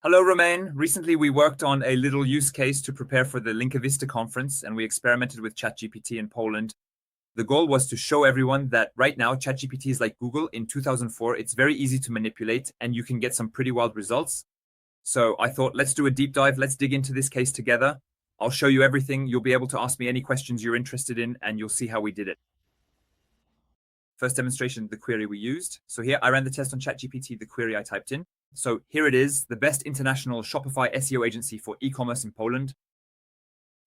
Hello, Romain. Recently, we worked on a little use case to prepare for the Linkavista conference, and we experimented with ChatGPT in Poland. The goal was to show everyone that right now, ChatGPT is like Google in 2004. It's very easy to manipulate, and you can get some pretty wild results. So I thought, let's do a deep dive. Let's dig into this case together. I'll show you everything. You'll be able to ask me any questions you're interested in, and you'll see how we did it. First demonstration, the query we used. So here, I ran the test on ChatGPT, the query I typed in. So here it is, the best international Shopify SEO agency for e-commerce in Poland.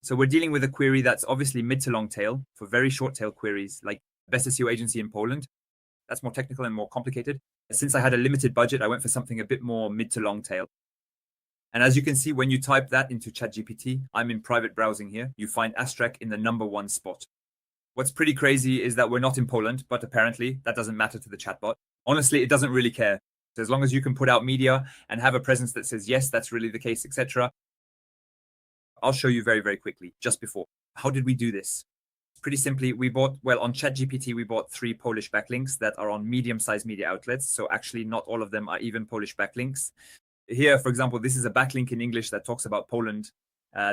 So we're dealing with a query that's obviously mid to long tail for very short tail queries, like best SEO agency in Poland. That's more technical and more complicated. Since I had a limited budget, I went for something a bit more mid to long tail. And as you can see, when you type that into ChatGPT, I'm in private browsing here, you find Astrek in the #1 spot. What's pretty crazy is that we're not in Poland, but apparently that doesn't matter to the chatbot. Honestly, it doesn't really care. So as long as you can put out media and have a presence that says, yes, that's really the case, etc. I'll show you very, very quickly, just before. How did we do this? Pretty simply, on ChatGPT, we bought 3 Polish backlinks that are on medium-sized media outlets. So actually, not all of them are even Polish backlinks. Here, for example, this is a backlink in English that talks about Poland.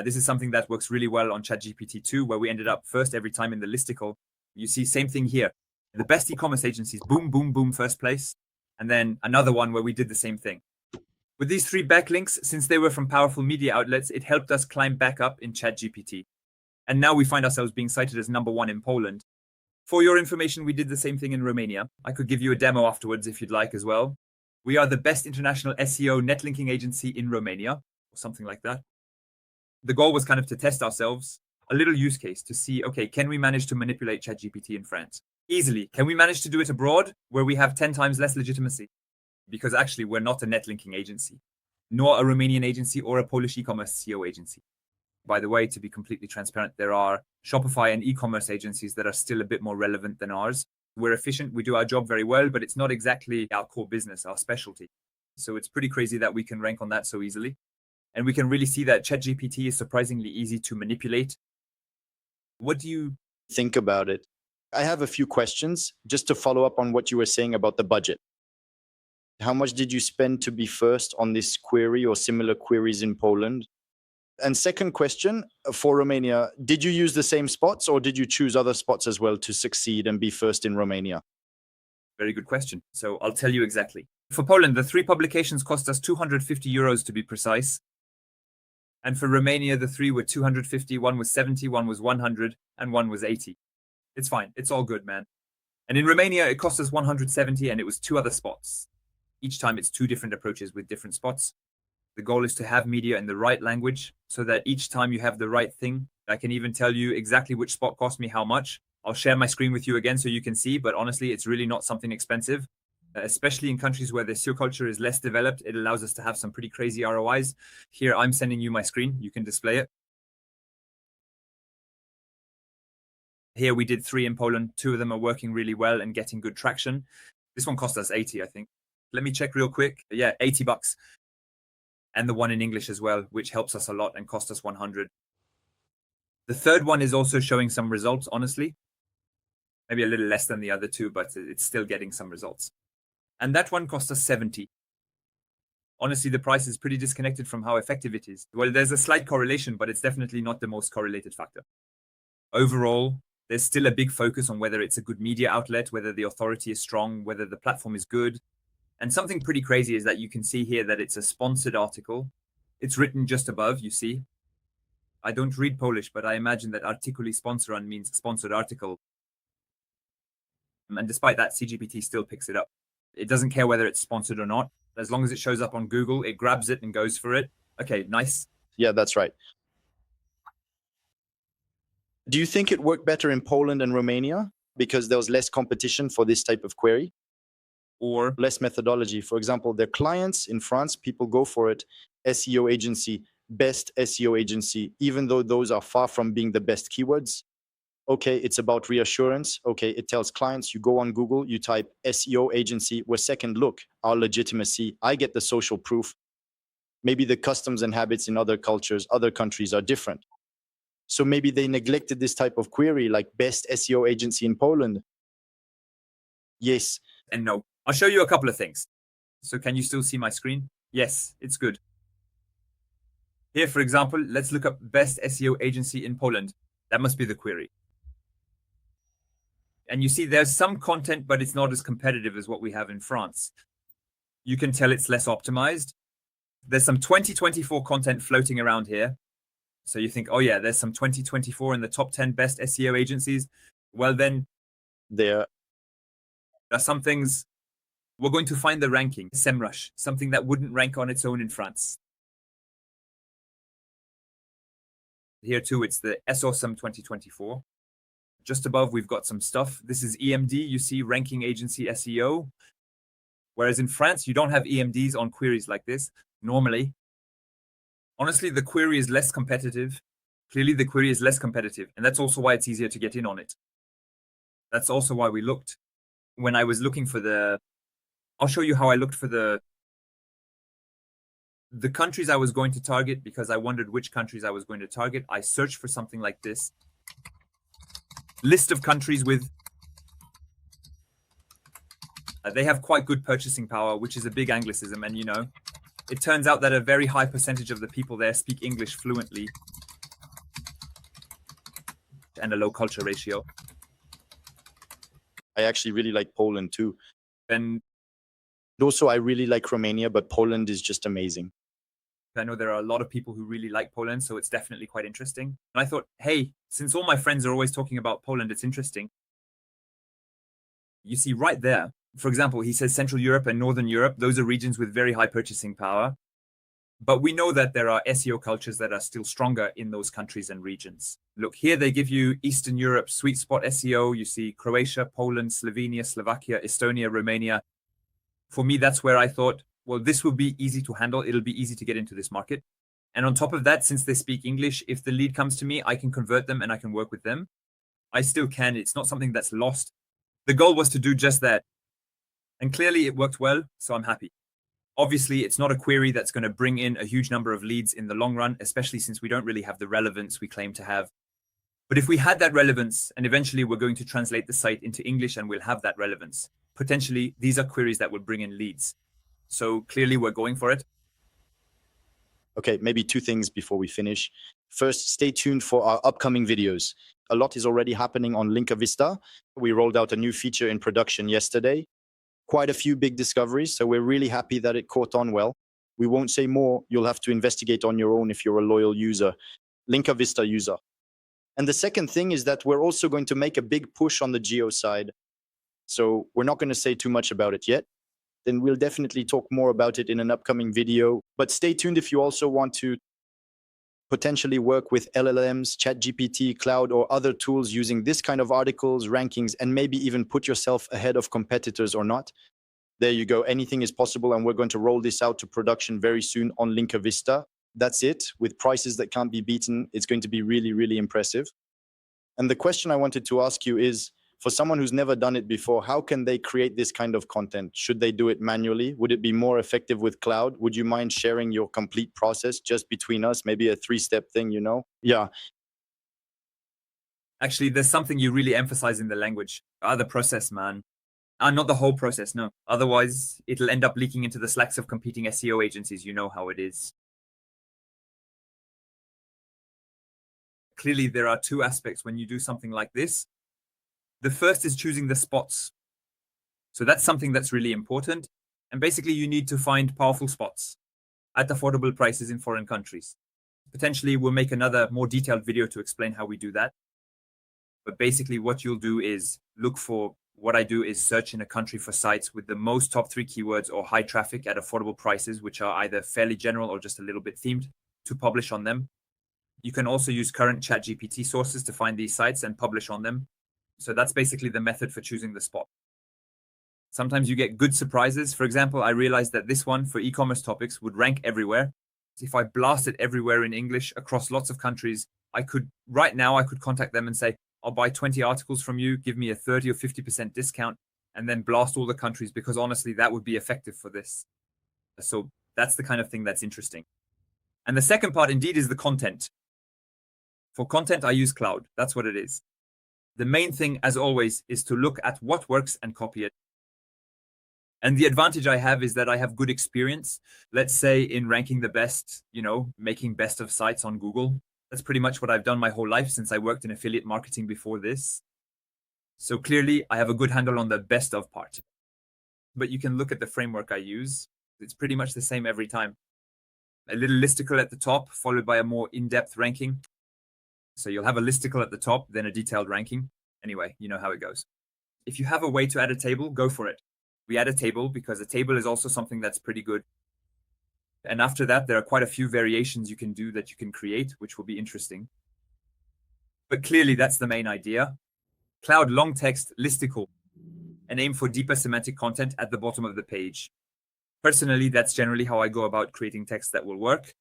This is something that works really well on ChatGPT 2, where we ended up first every time in the listicle. You see, same thing here. The best e-commerce agencies, boom, boom, boom, first place. And then another one where we did the same thing. With these 3 backlinks, since they were from powerful media outlets, it helped us climb back up in ChatGPT. And now we find ourselves being cited as #1 in Poland. For your information, we did the same thing in Romania. I could give you a demo afterwards if you'd like as well. We are the best international SEO netlinking agency in Romania, or something like that. The goal was kind of to test ourselves, a little use case to see, okay, can we manage to manipulate ChatGPT in France? Easily. Can we manage to do it abroad where we have 10 times less legitimacy? Because actually, we're not a netlinking agency, nor a Romanian agency or a Polish e-commerce SEO agency. By the way, to be completely transparent, there are Shopify and e-commerce agencies that are still a bit more relevant than ours. We're efficient, we do our job very well, but it's not exactly our core business, our specialty. So it's pretty crazy that we can rank on that so easily. And we can really see that ChatGPT is surprisingly easy to manipulate. What do you think about it? I have a few questions just to follow up on what you were saying about the budget. How much did you spend to be first on this query or similar queries in Poland? And second question for Romania, did you use the same spots or did you choose other spots as well to succeed and be first in Romania? Very good question. So I'll tell you exactly. For Poland, the 3 publications cost us 250 euros to be precise. And for Romania, the 3 were 250, one was 70, one was 100, and one was 80. It's fine. It's all good, man. And in Romania, it cost us 170, and it was 2 other spots. Each time it's 2 different approaches with different spots. The goal is to have media in the right language so that each time you have the right thing. I can even tell you exactly which spot cost me how much. I'll share my screen with you again so you can see, but honestly, it's really not something expensive. Especially in countries where the SEO culture is less developed, it allows us to have some pretty crazy ROIs. Here, I'm sending you my screen. You can display it. Here, we did 3 in Poland. 2 of them are working really well and getting good traction. This one cost us 80, I think. Let me check real quick. Yeah, 80 bucks. And the one in English as well, which helps us a lot and cost us 100. The third one is also showing some results, honestly. Maybe a little less than the other 2, but it's still getting some results. And that one cost us 70. Honestly, the price is pretty disconnected from how effective it is. Well, there's a slight correlation, but it's definitely not the most correlated factor. Overall, there's still a big focus on whether it's a good media outlet, whether the authority is strong, whether the platform is good. And something pretty crazy is that you can see here that it's a sponsored article. It's written just above, you see. I don't read Polish, but I imagine that articuli sponsoran means sponsored article. And despite that, CGPT still picks it up. It doesn't care whether it's sponsored or not. As long as it shows up on Google, it grabs it and goes for it. Okay, nice. Yeah, that's right. Do you think it worked better in Poland and Romania because there was less competition for this type of query? Or less methodology? For example, their clients in France, people go for it. SEO agency, best SEO agency, even though those are far from being the best keywords. Okay, it's about reassurance. Okay, it tells clients, you go on Google, you type SEO agency, we're second look, our legitimacy. I get the social proof. Maybe the customs and habits in other cultures, other countries are different. So maybe they neglected this type of query, like best SEO agency in Poland. Yes. And no. I'll show you a couple of things. So can you still see my screen? Yes, it's good. Here, for example, let's look up best SEO agency in Poland. That must be the query. And you see there's some content, but it's not as competitive as what we have in France. You can tell it's less optimized. There's some 2024 content floating around here. So you think, oh yeah, there's some 2024 in the top 10 best SEO agencies. Well, then There are some things we're going to find the ranking. SEMrush, something that wouldn't rank on its own in France. Here too, it's the SOSM 2024. Just above, we've got some stuff. This is EMD, you see, ranking agency SEO. Whereas in France, you don't have EMDs on queries like this, normally. Honestly, the query is less competitive. Clearly, the query is less competitive, and that's also why it's easier to get in on it. That's also why we looked. When I was looking for I'll show you how I looked for the countries I was going to target, because I wondered which countries I was going to target. I searched for something like this. List of countries with they have quite good purchasing power, which is a big Anglicism. And, it turns out that a very high percentage of the people there speak English fluently and a low culture ratio. I actually really like Poland too. And also, I really like Romania, but Poland is just amazing. I know there are a lot of people who really like Poland, so it's definitely quite interesting. And I thought, hey, since all my friends are always talking about Poland, it's interesting. You see right there, for example, he says Central Europe and Northern Europe, those are regions with very high purchasing power. But we know that there are SEO cultures that are still stronger in those countries and regions. Look, here they give you Eastern Europe, sweet spot SEO. You see Croatia, Poland, Slovenia, Slovakia, Estonia, Romania. For me, that's where I thought, well, this will be easy to handle. It'll be easy to get into this market. And on top of that, since they speak English, if the lead comes to me, I can convert them and I can work with them. I still can. It's not something that's lost. The goal was to do just that. And clearly it worked well, so I'm happy. Obviously, it's not a query that's going to bring in a huge number of leads in the long run, especially since we don't really have the relevance we claim to have. But if we had that relevance, and eventually we're going to translate the site into English and we'll have that relevance, potentially these are queries that will bring in leads. So clearly we're going for it. Okay, maybe two things before we finish. First, stay tuned for our upcoming videos. A lot is already happening on Linkavista. We rolled out a new feature in production yesterday. Quite a few big discoveries, so we're really happy that it caught on well. We won't say more. You'll have to investigate on your own if you're a loyal user, Linkavista user. And the second thing is that we're also going to make a big push on the geo side. So we're not going to say too much about it yet. Then we'll definitely talk more about it in an upcoming video. But stay tuned if you also want to potentially work with LLMs, ChatGPT, Claude, or other tools using this kind of articles, rankings, and maybe even put yourself ahead of competitors or not. There you go. Anything is possible, and we're going to roll this out to production very soon on Linkavista. That's it. With prices that can't be beaten, it's going to be really, really impressive. And the question I wanted to ask you is, for someone who's never done it before, how can they create this kind of content? Should they do it manually? Would it be more effective with Claude? Would you mind sharing your complete process just between us? Maybe a 3-step thing, Yeah. Actually, there's something you really emphasize in the language. The process, man. Not the whole process, no. Otherwise, it'll end up leaking into the slacks of competing SEO agencies. You know how it is. Clearly, there are two aspects when you do something like this. The first is choosing the spots. So that's something that's really important. And basically, you need to find powerful spots at affordable prices in foreign countries. Potentially, we'll make another more detailed video to explain how we do that. But basically, what you'll do is look for, what I do is search in a country for sites with the most top 3 keywords or high traffic at affordable prices, which are either fairly general or just a little bit themed, to publish on them. You can also use current ChatGPT sources to find these sites and publish on them. So that's basically the method for choosing the spot. Sometimes you get good surprises. For example, I realized that this one for e-commerce topics would rank everywhere. If I blast it everywhere in English across lots of countries, right now I could contact them and say, I'll buy 20 articles from you, give me a 30 or 50% discount, and then blast all the countries, because honestly, that would be effective for this. So that's the kind of thing that's interesting. And the second part indeed is the content. For content, I use Claude. That's what it is. The main thing, as always, is to look at what works and copy it. And the advantage I have is that I have good experience, let's say in ranking the best, making best of sites on Google. That's pretty much what I've done my whole life since I worked in affiliate marketing before this. So clearly I have a good handle on the best of part. But you can look at the framework I use. It's pretty much the same every time. A little listicle at the top, followed by a more in-depth ranking. So you'll have a listicle at the top, then a detailed ranking. Anyway, you know how it goes. If you have a way to add a table, go for it. We add a table because a table is also something that's pretty good. And after that, there are quite a few variations you can do that you can create, which will be interesting. But clearly, that's the main idea. Cloud long text listicle, and aim for deeper semantic content at the bottom of the page. Personally, that's generally how I go about creating text that will work.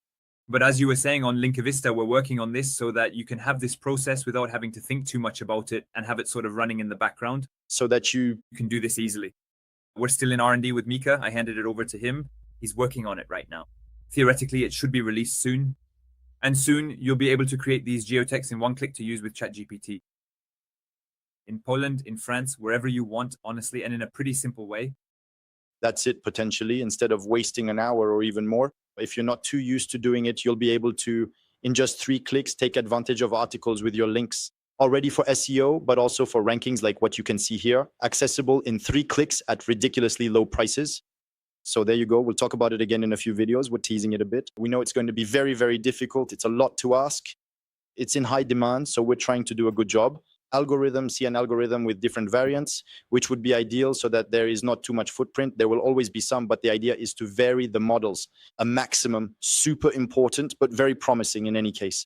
But as you were saying on Linkavista, we're working on this so that you can have this process without having to think too much about it and have it sort of running in the background so that you can do this easily. We're still in R&D with Mika. I handed it over to him. He's working on it right now. Theoretically, it should be released soon. And soon, you'll be able to create these geo-texts in one click to use with ChatGPT. In Poland, in France, wherever you want, honestly, and in a pretty simple way. That's it, potentially, instead of wasting an hour or even more. If you're not too used to doing it, you'll be able to, in just 3 clicks, take advantage of articles with your links. Already for SEO, but also for rankings like what you can see here, accessible in 3 clicks at ridiculously low prices. So there you go. We'll talk about it again in a few videos. We're teasing it a bit. We know it's going to be very, very difficult. It's a lot to ask. It's in high demand, so we're trying to do a good job. See an algorithm with different variants, which would be ideal so that there is not too much footprint. There will always be some, but the idea is to vary the models. A maximum, super important, but very promising in any case.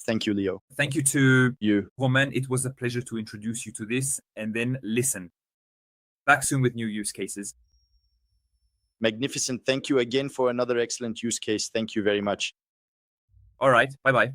Thank you, Leo. Thank you to you, Romain. It was a pleasure to introduce you to this and then listen. Back soon with new use cases. Magnificent. Thank you again for another excellent use case. Thank you very much. All right. Bye-bye.